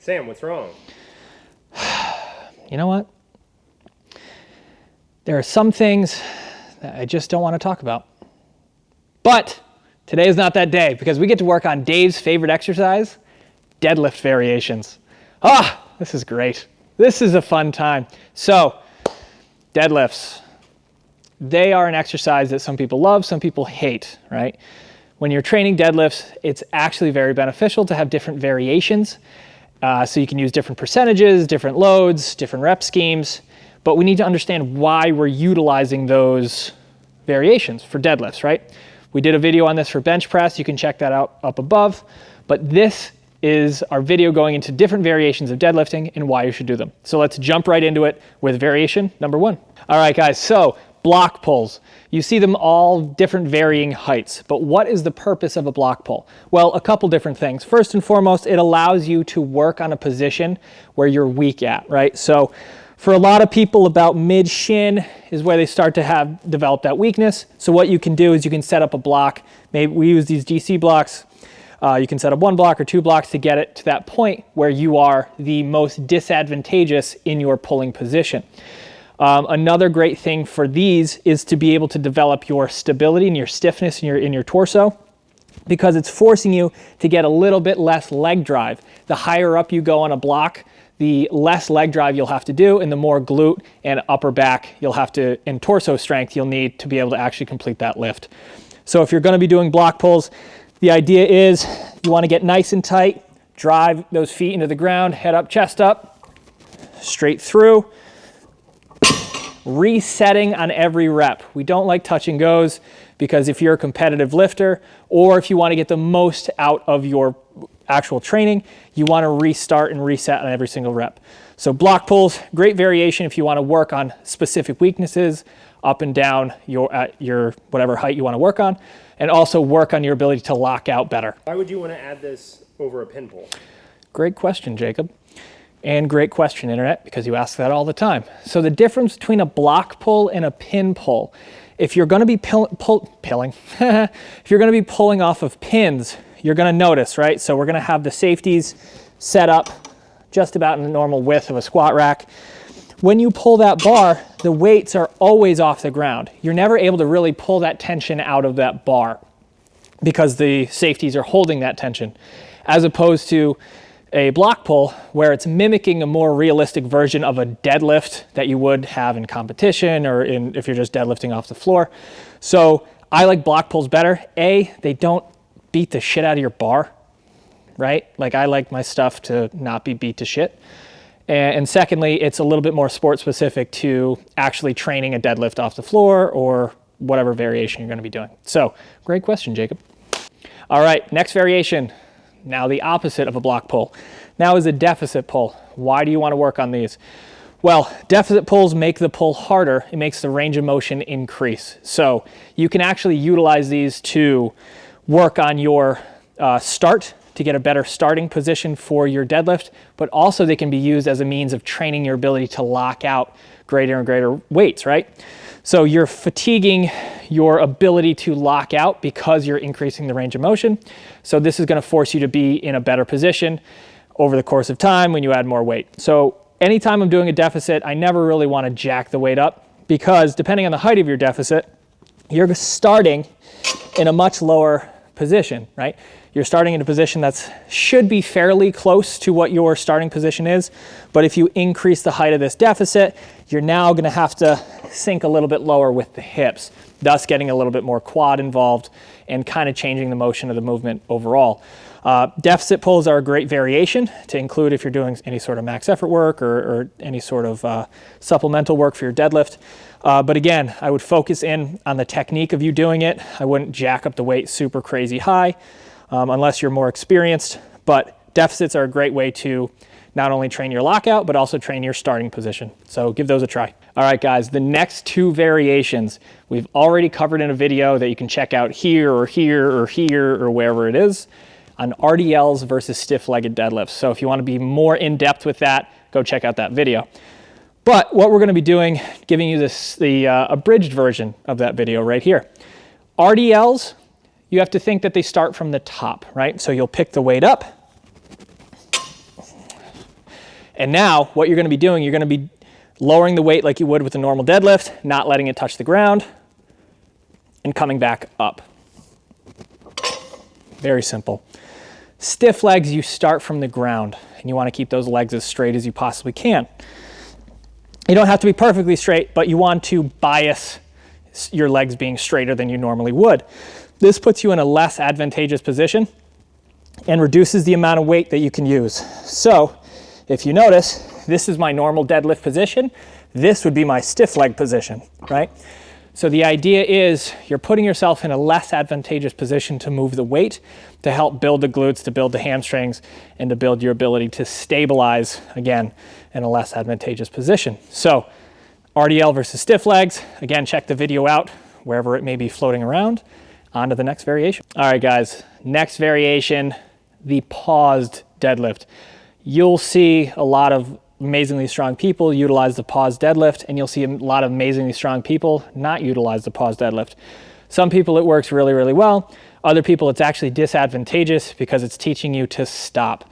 Sam, what's wrong? You know what? There are some things that I just don't want to talk about. But today is not that day because we get to work on Dave's favorite exercise, deadlift variations. This is great. This is a fun time. So, deadlifts. They are an exercise that some people love, some people hate, right? When you're training deadlifts, it's actually very beneficial to have different variations. So you can use different percentages, different loads, different rep schemes, but we need to understand why we're utilizing those variations for deadlifts, right? We did a video on this for bench press. You can check that out up above, but this is our video going into different variations of deadlifting and why you should do them. So let's jump right into it with variation number 1. All right, guys, so block pulls. You see them all different varying heights, but what is the purpose of a block pull? Well, a couple different things. First and foremost, it allows you to work on a position where you're weak at, right? So for a lot of people, about mid shin is where they start to develop that weakness. So what you can do is you can set up a block. Maybe we use these GC blocks. You can set up 1 block or 2 blocks to get it to that point where you are the most disadvantageous in your pulling position. Another great thing for these is to be able to develop your stability and your stiffness in your torso, because it's forcing you to get a little bit less leg drive. The higher up you go on a block, the less leg drive you'll have to do, and the more glute and upper back you'll have to, and torso strength you'll need to be able to actually complete that lift. So if you're going to be doing block pulls, the idea is you want to get nice and tight, drive those feet into the ground, head up, chest up, straight through, resetting on every rep. We don't like touch and goes, because if you're a competitive lifter, or if you want to get the most out of your actual training, you want to restart and reset on every single rep. So block pulls, great variation if you want to work on specific weaknesses up and down your whatever height you want to work on, and also work on your ability to lock out better. Why would you want to add this over a pin pull? Great question, Jacob. And great question, Internet, because you ask that all the time. So the difference between a block pull and a pin pull, if you're going to be if you're going to be pulling off of pins, you're going to notice, right? So we're going to have the safeties set up just about in the normal width of a squat rack. When you pull that bar, the weights are always off the ground. You're never able to really pull that tension out of that bar because the safeties are holding that tension, as opposed to a block pull where it's mimicking a more realistic version of a deadlift that you would have in competition or if you're just deadlifting off the floor. So I like block pulls better. They don't beat the shit out of your bar, right? Like, I like my stuff to not be beat to shit. And secondly, it's a little bit more sport specific to actually training a deadlift off the floor or whatever variation you're going to be doing. So great question, Jacob. All right, next variation. Now the opposite of a block pull. Now is a deficit pull. Why do you want to work on these? Well, deficit pulls make the pull harder. It makes the range of motion increase. So you can actually utilize these to work on your start, to get a better starting position for your deadlift, but also they can be used as a means of training your ability to lock out greater and greater weights, right? So you're fatiguing your ability to lock out because you're increasing the range of motion. So this is going to force you to be in a better position over the course of time when you add more weight. So anytime I'm doing a deficit, I never really want to jack the weight up, because depending on the height of your deficit, you're starting in a much lower position, right? You're starting in a position that should be fairly close to what your starting position is, but if you increase the height of this deficit, you're now going to have to sink a little bit lower with the hips, thus getting a little bit more quad involved and kind of changing the motion of the movement overall. Deficit pulls are a great variation to include if you're doing any sort of max effort work or any sort of supplemental work for your deadlift. But again, I would focus in on the technique of you doing it. I wouldn't jack up the weight super crazy high unless you're more experienced. But deficits are a great way to not only train your lockout, but also train your starting position. So give those a try. All right, guys, the next 2 variations we've already covered in a video that you can check out here or here or here or wherever it is on RDLs versus stiff-legged deadlifts. So if you want to be more in-depth with that, go check out that video. But what we're going to be doing, giving you the abridged version of that video right here. RDLs, you have to think that they start from the top, right? So you'll pick the weight up, And now what you're gonna be doing, you're gonna be lowering the weight like you would with a normal deadlift, not letting it touch the ground, and coming back up. Very simple. Stiff legs, you start from the ground, and you wanna keep those legs as straight as you possibly can. You don't have to be perfectly straight, but you want to bias your legs being straighter than you normally would. This puts you in a less advantageous position and reduces the amount of weight that you can use. So if you notice, this is my normal deadlift position. This would be my stiff leg position, right? So the idea is you're putting yourself in a less advantageous position to move the weight, to help build the glutes, to build the hamstrings, and to build your ability to stabilize, again, in a less advantageous position. So RDL versus stiff legs, again, check the video out wherever it may be floating around. On to the next variation. All right, guys, next variation, the paused deadlift. You'll see a lot of amazingly strong people utilize the paused deadlift, and you'll see a lot of amazingly strong people not utilize the paused deadlift. Some people it works really, really well. Other people it's actually disadvantageous because it's teaching you to stop.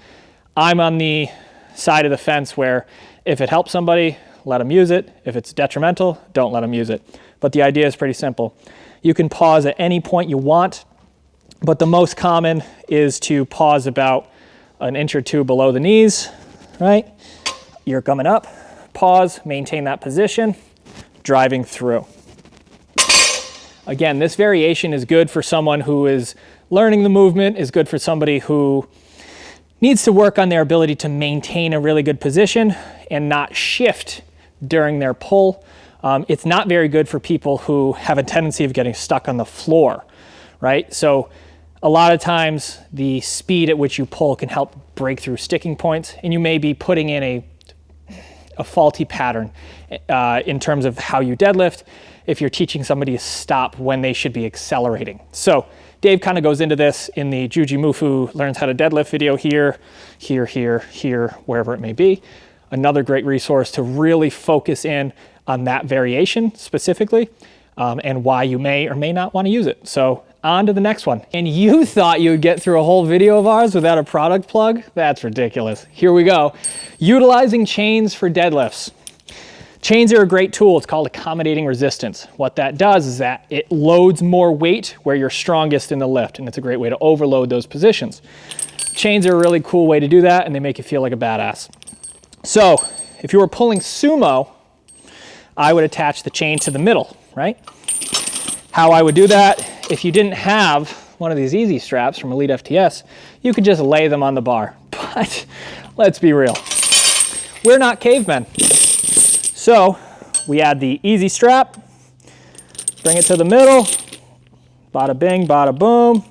I'm on the side of the fence where if it helps somebody, let them use it. If it's detrimental, don't let them use it. But the idea is pretty simple. You can pause at any point you want, but the most common is to pause about an inch or two below the knees, right? You're coming up, pause, maintain that position, driving through. Again, this variation is good for someone who is learning the movement, is good for somebody who needs to work on their ability to maintain a really good position and not shift during their pull. It's not very good for people who have a tendency of getting stuck on the floor, right? So a lot of times the speed at which you pull can help break through sticking points, and you may be putting in a faulty pattern in terms of how you deadlift if you're teaching somebody to stop when they should be accelerating. So Dave kind of goes into this in the Juji Mufu learns how to deadlift video here, wherever it may be. Another great resource to really focus in on that variation specifically and why you may or may not want to use it. So on to the next one. And you thought you would get through a whole video of ours without a product plug? That's ridiculous. Here we go. Utilizing chains for deadlifts. Chains are a great tool. It's called accommodating resistance. What that does is that it loads more weight where you're strongest in the lift, and it's a great way to overload those positions. Chains are a really cool way to do that, and they make you feel like a badass. So if you were pulling sumo, I would attach the chain to the middle, right? How I would do that, if you didn't have one of these easy straps from Elite FTS, you could just lay them on the bar. But let's be real, we're not cavemen. So we add the easy strap, bring it to the middle, bada bing, bada boom,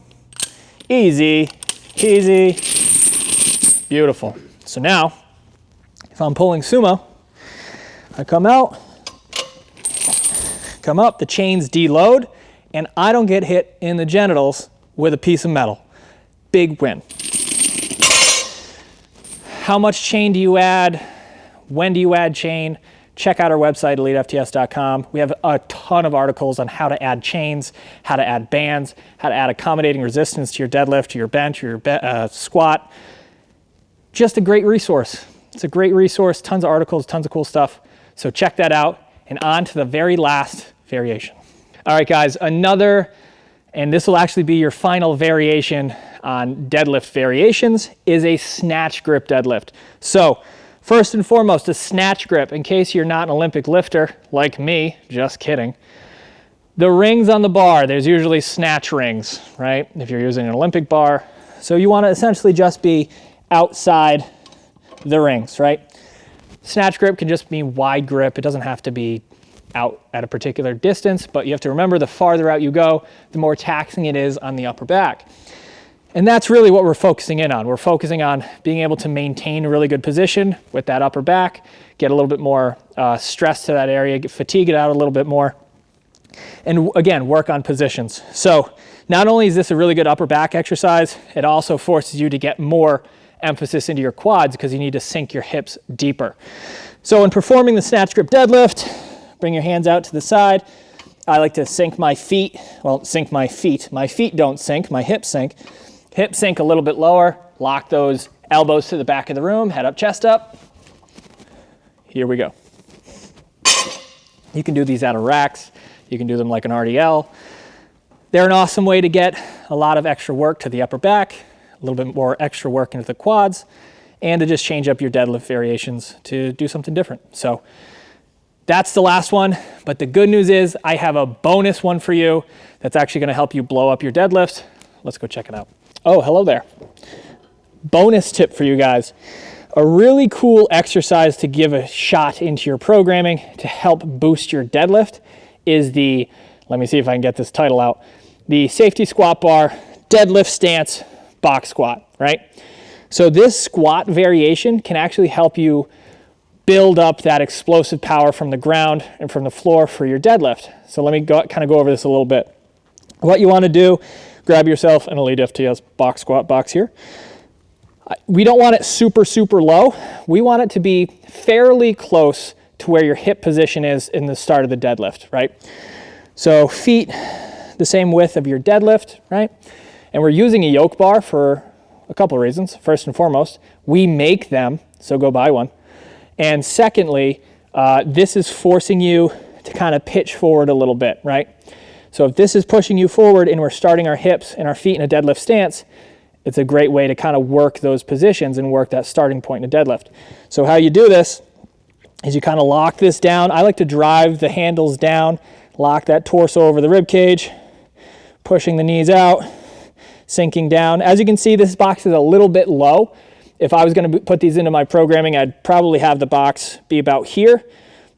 easy, easy, beautiful. So now, if I'm pulling sumo, I come out, come up, the chains deload, and I don't get hit in the genitals with a piece of metal. Big win. How much chain do you add? When do you add chain? Check out our website, elitefts.com. We have a ton of articles on how to add chains, how to add bands, how to add accommodating resistance to your deadlift, to your bench, or your squat. Just a great resource. It's a great resource, tons of articles, tons of cool stuff. So check that out, and on to the very last variation. All right, guys, another, and this will actually be your final variation on deadlift variations, is a snatch grip deadlift. So first and foremost, a snatch grip, in case you're not an Olympic lifter like me, just kidding. The rings on the bar, there's usually snatch rings, right? If you're using an Olympic bar. So you want to essentially just be outside the rings, right? Snatch grip can just be wide grip. It doesn't have to be out at a particular distance, but you have to remember the farther out you go, the more taxing it is on the upper back. And that's really what we're focusing in on. We're focusing on being able to maintain a really good position with that upper back, get a little bit more stress to that area, fatigue it out a little bit more, and again, work on positions. So not only is this a really good upper back exercise, it also forces you to get more emphasis into your quads because you need to sink your hips deeper. So when performing the snatch grip deadlift, bring your hands out to the side. I like to sink my feet. Well, sink my feet. My feet don't sink, my hips sink. Hips sink a little bit lower. Lock those elbows to the back of the room, head up, chest up. Here we go. You can do these out of racks. You can do them like an RDL. They're an awesome way to get a lot of extra work to the upper back, a little bit more extra work into the quads, and to just change up your deadlift variations to do something different. So that's the last one, but the good news is I have a bonus one for you that's actually gonna help you blow up your deadlift. Let's go check it out. Oh, hello there. Bonus tip for you guys. A really cool exercise to give a shot into your programming to help boost your deadlift is the, let me see if I can get this title out, the safety squat bar deadlift stance box squat, right? So this squat variation can actually help you build up that explosive power from the ground and from the floor for your deadlift. So let me kind of go over this a little bit. What you want to do, grab yourself an elitefts box squat box here. We don't want it super, super low. We want it to be fairly close to where your hip position is in the start of the deadlift, right? So feet the same width of your deadlift, right? And we're using a yoke bar for a couple of reasons. First and foremost, we make them, so go buy one. And secondly, this is forcing you to kind of pitch forward a little bit, right? So if this is pushing you forward and we're starting our hips and our feet in a deadlift stance, it's a great way to kind of work those positions and work that starting point in a deadlift. So how you do this is you kind of lock this down. I like to drive the handles down, lock that torso over the rib cage, pushing the knees out, sinking down. As you can see, this box is a little bit low. If I was going to put these into my programming, I'd probably have the box be about here.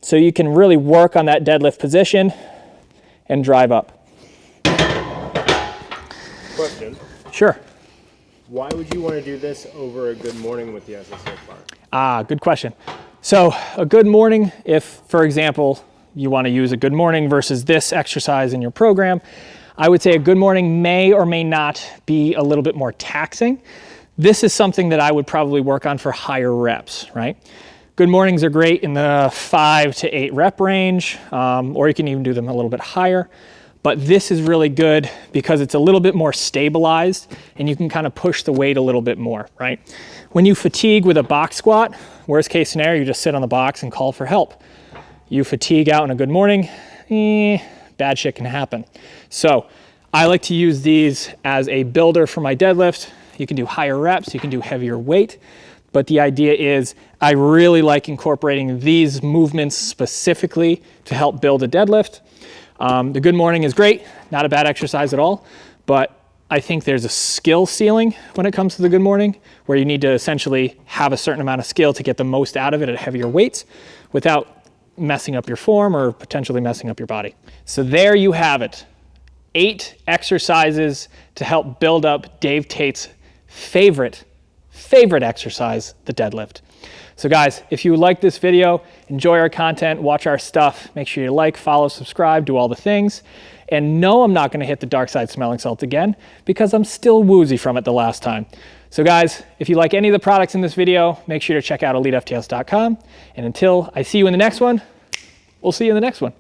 So you can really work on that deadlift position and drive up. Question. Sure. Why would you want to do this over a good morning with the SSF bar? Good question. So a good morning, if, for example, you want to use a good morning versus this exercise in your program, I would say a good morning may or may not be a little bit more taxing. This is something that I would probably work on for higher reps, right? Good mornings are great in the 5 to 8 rep range, or you can even do them a little bit higher. But this is really good because it's a little bit more stabilized and you can kind of push the weight a little bit more, right? When you fatigue with a box squat, worst case scenario, you just sit on the box and call for help. You fatigue out in a good morning, bad shit can happen. So I like to use these as a builder for my deadlift. You can do higher reps, you can do heavier weight, but the idea is I really like incorporating these movements specifically to help build a deadlift. The good morning is great, not a bad exercise at all, but I think there's a skill ceiling when it comes to the good morning where you need to essentially have a certain amount of skill to get the most out of it at heavier weights without messing up your form or potentially messing up your body. So there you have it. 8 exercises to help build up Dave Tate's favorite exercise, the deadlift. So guys, if you like this video, enjoy our content, watch our stuff, make sure you like, follow, subscribe, do all the things. And no, I'm not gonna hit the dark side smelling salt again because I'm still woozy from it the last time. So guys, if you like any of the products in this video, make sure to check out elitefts.com. And until I see you in the next one, we'll see you in the next one.